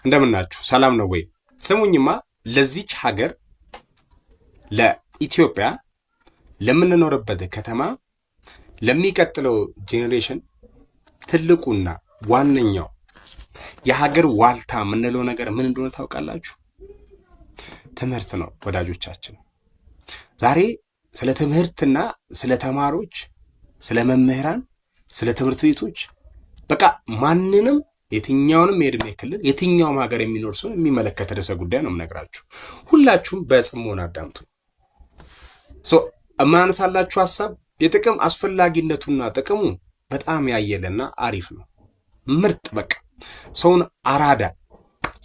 እንደምናችሁ ሰላም ነው ወይ? ስሙኝማ ለዚች ሀገር ለኢትዮጵያ ለምንኖርበት ከተማ ለሚቀጥለው ጄኔሬሽን ትልቁና ዋነኛው የሀገር ዋልታ የምንለው ነገር ምን እንደሆነ ታውቃላችሁ? ትምህርት ነው ወዳጆቻችን። ዛሬ ስለ ትምህርትና ስለ ተማሪዎች፣ ስለ መምህራን፣ ስለ ትምህርት ቤቶች በቃ ማንንም የትኛውንም የእድሜ ክልል የትኛውም ሀገር የሚኖር ሰው የሚመለከት ርዕሰ ጉዳይ ነው የምነግራችሁ። ሁላችሁም በጽሞና አዳምጡ። የማነሳላችሁ ሀሳብ የጥቅም አስፈላጊነቱና ጥቅሙ በጣም ያየለና አሪፍ ነው። ምርጥ በቃ ሰውን አራዳ፣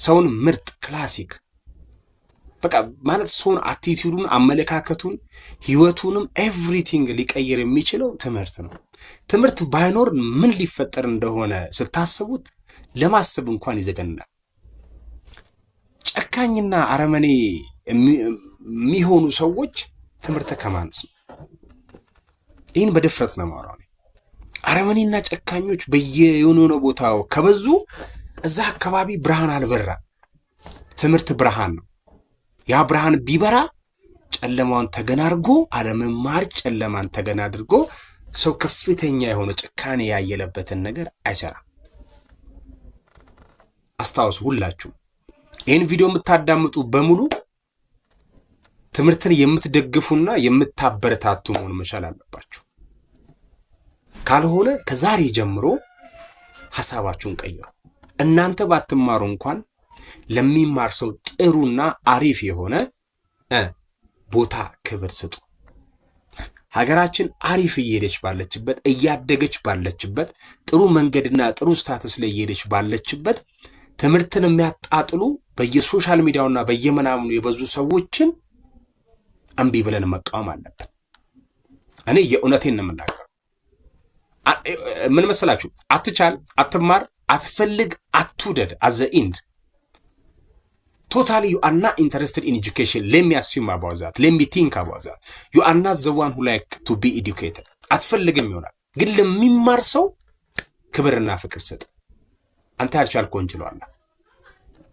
ሰውን ምርጥ ክላሲክ በቃ ማለት ሰውን አቲቲዩዱን፣ አመለካከቱን፣ ህይወቱንም ኤቭሪቲንግ ሊቀይር የሚችለው ትምህርት ነው። ትምህርት ባይኖር ምን ሊፈጠር እንደሆነ ስታስቡት ለማሰብ እንኳን ይዘገናል። ጨካኝና አረመኔ የሚሆኑ ሰዎች ትምህርት ከማነስ ነው። ይህን በድፍረት ነው የማወራው። አረመኔና ጨካኞች በየሆነ ቦታው ከበዙ እዛ አካባቢ ብርሃን አልበራ። ትምህርት ብርሃን ነው። ያ ብርሃን ቢበራ ጨለማውን ተገና አድርጎ አለመማር ጨለማን ተገና አድርጎ ሰው ከፍተኛ የሆነ ጭካኔ ያየለበትን ነገር አይሰራም። አስታውሱ ሁላችሁ ይህን ቪዲዮ የምታዳምጡ በሙሉ ትምህርትን የምትደግፉና የምታበረታቱ መሆን መቻል አለባችሁ። ካልሆነ ከዛሬ ጀምሮ ሐሳባችሁን ቀይሩ። እናንተ ባትማሩ እንኳን ለሚማር ሰው ጥሩና አሪፍ የሆነ ቦታ ክብር ስጡ። ሀገራችን አሪፍ እየሄደች ባለችበት፣ እያደገች ባለችበት፣ ጥሩ መንገድና ጥሩ ስታተስ ላይ እየሄደች ባለችበት ትምህርትን የሚያጣጥሉ በየሶሻል ሚዲያውና በየመናምኑ የበዙ ሰዎችን እምቢ ብለን መቃወም አለብን። እኔ የእውነቴን ነው የምናገረው። ምን መሰላችሁ? አትቻል፣ አትማር፣ አትፈልግ፣ አትውደድ as the end totally you are not interested in education. Let me assume about that. Let me think about that. You are not the one who like to be educated. አትፈልግም ይሆናል፣ ግን ለሚማር ሰው ክብርና ፍቅር ስጥ። አንተ ያልቻልከው እንችላለን።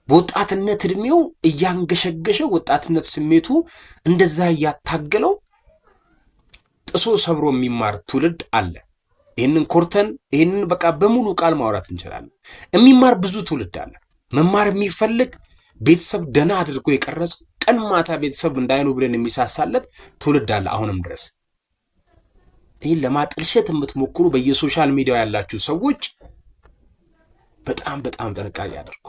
በወጣትነት እድሜው እያንገሸገሸ ወጣትነት ስሜቱ እንደዛ ያታገለው ጥሶ ሰብሮ የሚማር ትውልድ አለ። ይሄንን ኮርተን ይሄንን በቃ በሙሉ ቃል ማውራት እንችላለን። የሚማር ብዙ ትውልድ አለ። መማር የሚፈልግ ቤተሰብ ደና አድርጎ የቀረጸ ቀን ማታ ቤተሰብ እንዳይኑ ብለን የሚሳሳለት ትውልድ አለ አሁንም ድረስ። ይሄን ለማጥልሸት የምትሞክሩ በየሶሻል ሚዲያው ያላችሁ ሰዎች በጣም ጥንቃቄ አድርጉ።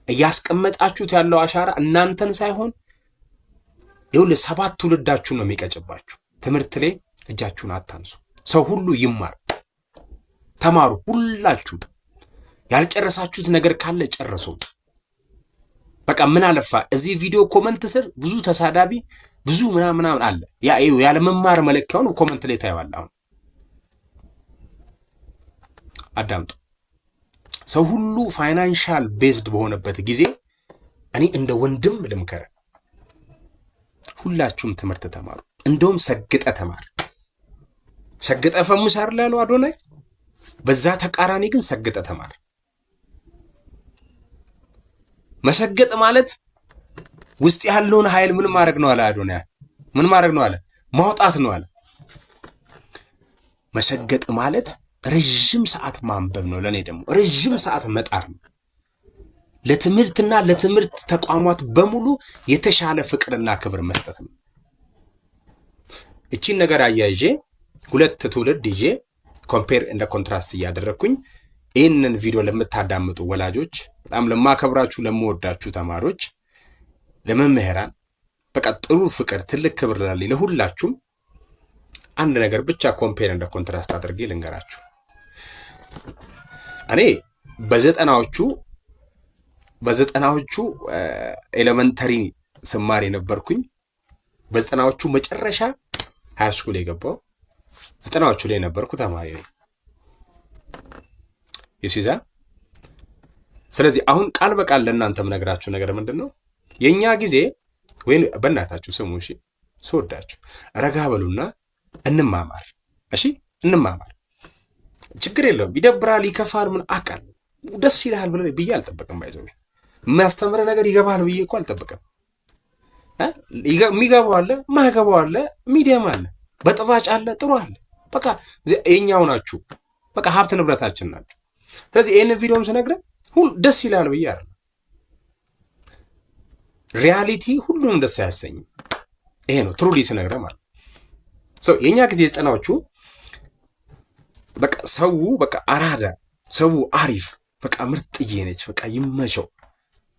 እያስቀመጣችሁት ያለው አሻራ እናንተን ሳይሆን ይኸውልህ 7 ትውልዳችሁ ነው የሚቀጭባችሁ። ትምህርት ላይ እጃችሁን አታንሱ። ሰው ሁሉ ይማር፣ ተማሩ። ሁላችሁ ያልጨረሳችሁት ነገር ካለ ጨርሱ። በቃ ምን አለፋ እዚህ ቪዲዮ ኮመንት ስር ብዙ ተሳዳቢ ብዙ ምናምን አለ። ያለ መማር መለኪያውን ኮመንት ላይ ታይዋለህ። አሁን አዳምጡ። ሰው ሁሉ ፋይናንሻል ቤዝድ በሆነበት ጊዜ እኔ እንደ ወንድም ልምከር፣ ሁላችሁም ትምህርት ተማሩ። እንደውም ሰግጠ ተማር። ሰግጠ ፈምስ አይደል ያለው አዶናይ። በዛ ተቃራኒ ግን ሰግጠ ተማር። መሰገጥ ማለት ውስጥ ያለውን ኃይል ምን ማድረግ ነው አለ አዶናይ። ምን ማድረግ ነው አለ? ማውጣት ነው አለ። መሰገጥ ማለት ረጅም ሰዓት ማንበብ ነው። ለኔ ደግሞ ረጅም ሰዓት መጣር ነው። ለትምህርትና ለትምህርት ተቋማት በሙሉ የተሻለ ፍቅርና ክብር መስጠት ነው። እቺን ነገር አያይዤ ሁለት ትውልድ ይዤ ኮምፔር እንደ ኮንትራስት እያደረኩኝ ይህንን ቪዲዮ ለምታዳምጡ ወላጆች፣ በጣም ለማከብራችሁ ለምወዳችሁ ተማሪዎች፣ ለመምህራን በቃ ጥሩ ፍቅር ትልቅ ክብር ላለኝ ለሁላችሁም አንድ ነገር ብቻ ኮምፔር እንደ ኮንትራስት አድርጌ ልንገራችሁ። እኔ በዘጠናዎቹ ኤሌመንተሪ ስማር የነበርኩኝ፣ በዘጠናዎቹ መጨረሻ ሃይ ስኩል የገባው፣ ዘጠናዎቹ ላይ ነበርኩ ተማሪ ነኝ። ይሲዛ ስለዚህ አሁን ቃል በቃል ለእናንተም ነግራችሁ ነገር ምንድነው? የኛ ጊዜ ወይ በእናታችሁ ስሙ እሺ፣ ስወዳችሁ ረጋ በሉና እንማማር። እሺ እንማማር። ችግር የለውም። ይደብራል፣ ይከፋል፣ ምን አቃል ደስ ይላል ብዬ አልጠበቅም። ባይዘው የሚያስተምር ነገር ይገባል ብዬ እኮ አልጠብቅም። የሚገባው አለ፣ ማይገባው አለ፣ ሚዲያም አለ፣ በጥባጭ አለ፣ ጥሩ አለ። በቃ የኛው ናችሁ። በቃ ሀብት ንብረታችን ናችሁ። ስለዚህ ይህንን ቪዲዮም ስነግረን ደስ ይላል ብዬ አይደለም። ሪያሊቲ ሁሉንም ደስ አያሰኝም። ይሄ ነው ትሩሊ ስነግረን ማለት ነው። የኛ ጊዜ 90ዎቹ በቃ ሰው በቃ አራዳ፣ ሰው አሪፍ፣ በቃ ምርጥዬ ነች፣ በቃ ይመቸው፣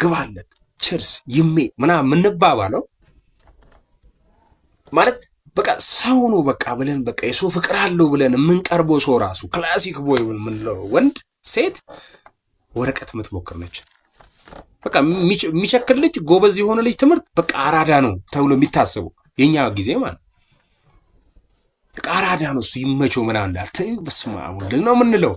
ግባለት፣ ቸርስ፣ ይሜ ምናምን የምንባባለው ማለት በቃ ሰው ነው በቃ ብለን በቃ የሰው ፍቅር አለው ብለን የምንቀርበው ሰው ራሱ ክላሲክ ቦይ የምንለው ወንድ ሴት ወረቀት የምትሞክር ነች። በቃ የሚቸክል ልጅ ጎበዝ የሆነ ልጅ ትምህርት በቃ አራዳ ነው ተብሎ የሚታሰቡ የኛ ጊዜ ማለት በቃ አራዳ ነው እሱ ይመቸው ምናምን እንዳልተይ በስመ አብ ወልድ ነው የምንለው።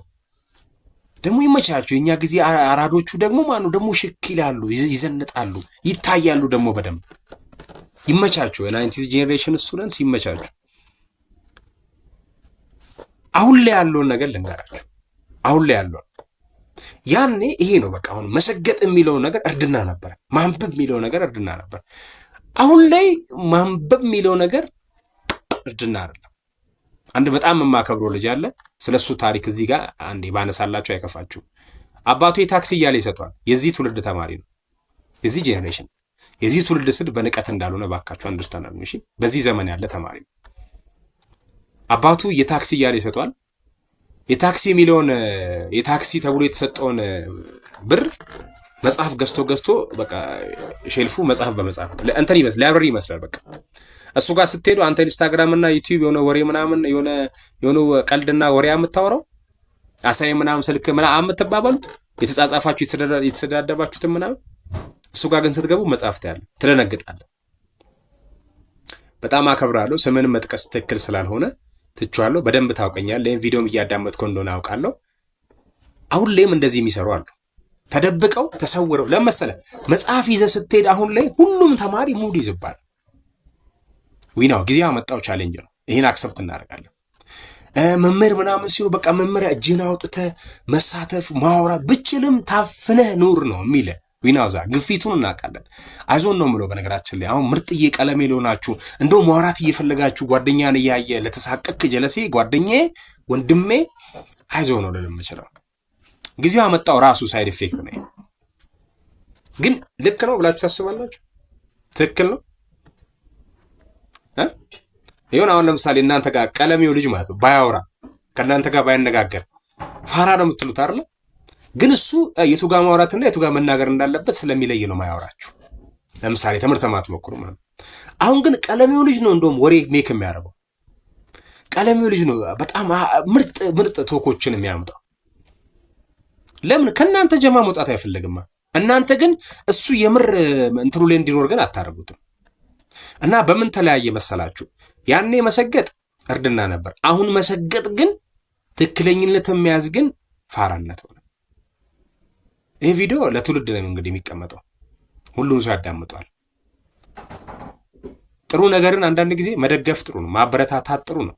ደግሞ ይመቻቸው የኛ ጊዜ አራዶቹ ደግሞ ማነው ደግሞ ሽክ ይላሉ፣ ይዘንጣሉ፣ ይታያሉ ደግሞ በደንብ ይመቻቸው። የ90ስ ጄኔሬሽን ስቱደንትስ ይመቻቸው። አሁን ላይ ያለውን ነገር ልንገራችሁ። አሁን ላይ ያለው ያኔ ይሄ ነው በቃ አሁን መሰገጥ የሚለው ነገር እርድና ነበር፣ ማንበብ የሚለው ነገር እርድና ነበር። አሁን ላይ ማንበብ የሚለው ነገር እርድና አይደለም። አንድ በጣም የማከብረው ልጅ አለ። ስለሱ ታሪክ እዚህ ጋር አንዴ ባነሳላችሁ አይከፋችሁ። አባቱ የታክሲ እያለ ይሰጧል። የዚህ ትውልድ ተማሪ ነው። የዚህ ጄኔሬሽን የዚህ ትውልድ ስል በንቀት እንዳልሆነ ባካችሁ አንደርስታንድ። እሺ በዚህ ዘመን ያለ ተማሪ ነው። አባቱ የታክሲ እያለ ይሰጧል። የታክሲ የሚለውን የታክሲ ተብሎ የተሰጠውን ብር መጽሐፍ ገዝቶ በቃ ሼልፉ መጽሐፍ በመጽሐፍ እንትን ይመስል ላይብረሪ ይመስላል። በቃ እሱ ጋር ስትሄዱ አንተ ኢንስታግራም እና ዩቲዩብ የሆነ ወሬ ምናምን የሆነ ቀልድና ወሬ የምታወራው አሳይ ምናምን ስልክ ምናምን የምትባባሉት የተጻጻፋችሁ የተሰዳደባችሁት ምናምን እሱ ጋር ግን ስትገቡ መጽሐፍት ያለ ትደነግጣለህ። በጣም አከብራለሁ። ስምን መጥቀስ ትክክል ስላልሆነ ትቻለሁ። በደንብ ታውቀኛል። ለዚህ ቪዲዮም እያዳመጥኩ እንደሆነ አውቃለሁ። አሁን ላይም እንደዚህ የሚሰሩ አሉ። ተደብቀው ተሰውረው ለመሰለ መጽሐፍ ይዘህ ስትሄድ አሁን ላይ ሁሉም ተማሪ ሙድ ይዝባል። ዊናው ጊዜው ያመጣው ቻሌንጅ ነው። ይሄን አክሰፕት እናደርጋለን። መምህር ምናምን ሲሉ በቃ መምህር እጅን አውጥተህ መሳተፍ ማውራት ብችልም ታፍነህ ኑር ነው የሚለ ዊናው ዛ ግፊቱን እናውቃለን። አይዞን ነው የምለው። በነገራችን ላይ አሁን ምርጥዬ ቀለሜ ሊሆናችሁ እንደው ማውራት እየፈለጋችሁ ጓደኛን እያየ ለተሳቀቅ ጀለሴ ጓደኛዬ ወንድሜ አይዞን ነው ለምችለው። ጊዜው ያመጣው ራሱ ሳይድ ኢፌክት ነው። ግን ልክ ነው ብላችሁ ታስባላችሁ? ትክክል ነው ይሁን። አሁን ለምሳሌ እናንተ ጋር ቀለሜው ልጅ ማለት ነው ባያወራ ከእናንተ ጋር ባይነጋገር ፋራ ነው የምትሉት አይደል? ግን እሱ የቱ ጋር ማውራትና የቱ ጋር መናገር እንዳለበት ስለሚለይ ነው ማያወራችሁ። ለምሳሌ ትምህርት ማትሞክሩ ማለት አሁን ግን ቀለሜው ልጅ ነው እንደውም ወሬ ሜክ የሚያደርገው። ቀለሜው ልጅ ነው በጣም ምርጥ ቶኮችን የሚያመጣው። ለምን ከእናንተ ጀማ መውጣት አይፈልግማ። እናንተ ግን እሱ የምር እንትሩ ላይ እንዲኖር ግን አታረጉትም። እና በምን ተለያየ መሰላችሁ? ያኔ መሰገጥ እርድና ነበር። አሁን መሰገጥ ግን ትክክለኝነት የሚያዝ ግን ፋራነት ሆነ። ይህ ቪዲዮ ለትውልድ ነው እንግዲህ የሚቀመጠው። ሁሉም ሰው ያዳምጧል። ጥሩ ነገርን አንዳንድ ጊዜ መደገፍ ጥሩ ነው፣ ማበረታታት ጥሩ ነው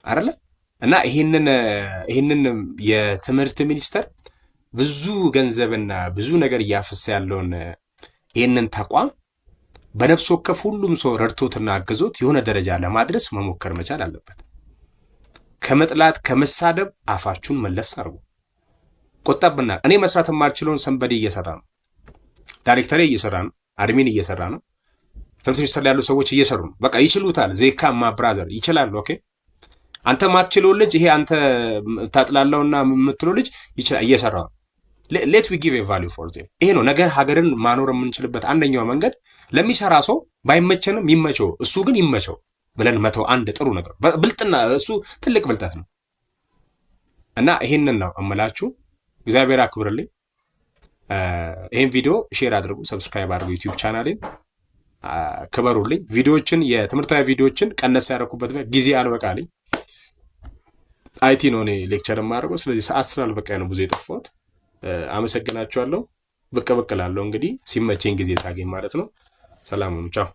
አይደለ? እና ይሄንን የትምህርት ሚኒስቴር ብዙ ገንዘብና ብዙ ነገር እያፈሰ ያለውን ይሄንን ተቋም በነፍስ ወከፍ ሁሉም ሰው ረድቶትና አግዞት የሆነ ደረጃ ለማድረስ መሞከር መቻል አለበት። ከመጥላት ከመሳደብ አፋችሁን መለስ አድርጉ። ቆጠብና እኔ መስራት የማልችለውን ሰንበዴ እየሰራ ነው፣ ዳይሬክተር እየሰራ ነው፣ አድሚን እየሰራ ነው፣ ትምህርት ሚኒስቴር ላይ ያሉ ሰዎች እየሰሩ ነው። በቃ ይችሉታል። ዜካማ ብራዘር ይችላል። ኦኬ አንተ ማትችለው ልጅ ይሄ አንተ ታጥላለውና የምትለው ልጅ ይችላል፣ እየሰራ ነው። ሌት ዊ ጊቭ ኤ ቫልዩ ፎር ዜም። ይሄ ነው ነገ ሀገርን ማኖር የምንችልበት አንደኛው መንገድ። ለሚሰራ ሰው ባይመቸንም ይመቸው፣ እሱ ግን ይመቸው ብለን መተው አንድ ጥሩ ነገር ብልጥና፣ እሱ ትልቅ ብልጠት ነው። እና ይሄንን ነው እምላችሁ። እግዚአብሔር አክብርልኝ። ይሄን ቪዲዮ ሼር አድርጉ፣ ሰብስክራይብ አድርጉ፣ ዩቲዩብ ቻናሌን ክበሩልኝ። ቪዲዮዎችን የትምህርታዊ ቪዲዮዎችን ቀነስ ያደረኩበት ጊዜ አልበቃልኝ። አይቲ ነው እኔ ሌክቸር የማደርገው፣ ስለዚህ ሰዓት ስላልበቃኝ ነው ብዙ የጠፋሁት። አመሰግናችኋለሁ። ብቅ እላለሁ እንግዲህ ሲመቸኝ ጊዜ ሳገኝ ማለት ነው። ሰላም ሁኑ። ቻው።